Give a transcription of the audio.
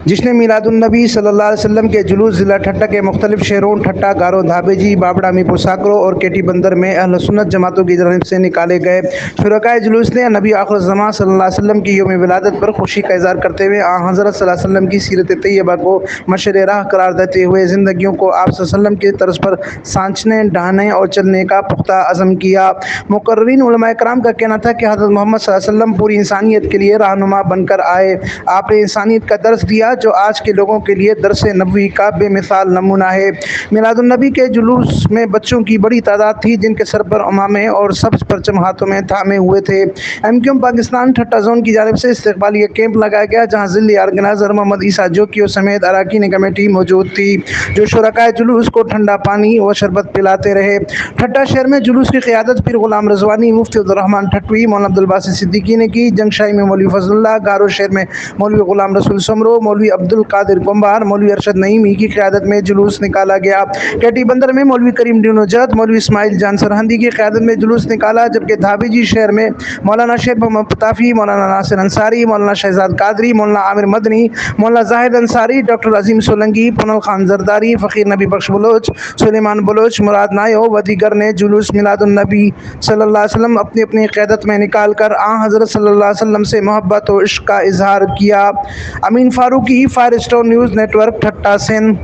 जिसने मिलादुन्नबी सल्लल्लाहु अलैहि वसल्लम के जुलूस ज़िला ठट्टा के मुख्तलिफ शहरों ठट्टा, गारो, धाबेजी, बाबड़ा, मीरपुर साकरो और केटी बंदर में अहल सुन्नत जमातों की जानिब से निकाले गए। शुरकाए जुलूस ने नबी आखिर ज़मां सल्लल्लाहु अलैहि वसल्लम की यौम विलादत पर खुशी का इज़हार करते हुए हज़रत सल्लल्लाहु अलैहि वसल्लम की सीरत तैयबा को मशर राह करार देते हुए ज़िंदगियों को आप सल्लल्लाहु अलैहि वसल्लम के तर्ज पर सांचने, ढाने और चलने का पुख्ता अज़म किया। मुकर्रिरीन उलमाए कराम का कहना था कि हज़रत मोहम्मद सल्लल्लाहु अलैहि वसल्लम पूरी इंसानियत के लिए रहनुमा बनकर आए। आपने इंसानियत का दर्स दिया जो आज के लोगों के लिए दर्स नबवी का बेमिसाल नमूना है। मिलादुन्नबी के जुलूस में बच्चों की बड़ी तादाद थी जिनके सर पर उमामे और सब्ज़ परचम हाथों में थामे हुए थे। एमक्यूएम पाकिस्तान ठट्टा जोन की जानिब से इस्तकबालिया कैंप लगाया गया जहाँ ज़िली ऑर्गेनाइजर मोहम्मद ईसा जोकियो समेत अरकान कमेटी मौजूद थी जो शुरकाए जुलूस को ठंडा पानी व शरबत पिलाते रहे। ठट्टा शहर में जुलूस की क़ियादत पीर गुलाम रज़वानी, मुफ्ती अब्दुर्रहमान ठट्वी, मौलाना अब्दुल बासित सिद्दीकी ने की। जंगशाही में मौलवी फजलुल्लाह, गारो शहर में मौलवी गुलाम रसूल समरो, मौलवी अब्दुल कादिर कुंभार, मौलवी अरशद नईमी की क़ियादत में जुलूस निकाला गया। केटी बंदर में मौलवी करीम डिनोजत, मौलवी इस्माइल जान सरहंदी की क़ियादत में जुलूस निकाला, जबकि धाबेजी शहर में मौलाना शेख मोहम्मद पताफ़ी, मौलाना नासिर अंसारी, मौलाना शहजाद कादरी, मौलाना आमिर मदनी, मौलाना जाहिद अंसारी, डॉक्टर अजीम सोलंकी, पुनल खान जरदारी, फ़कीर नबी बख्श बलोच, सुलेमान बलोच, मुराद नायो व दीगर ने जुलूस मिलादुन्नबी सल्लल्लाहु अलैहि वसल्लम अपनी अपनी क़ियादत में निकाल कर हज़रत सल्लल्लाहु अलैहि वसल्लम से मोहब्बत और इश्क़ का इज़हार किया। Amin Farooqui, fire store news network, Thatta, Sindh.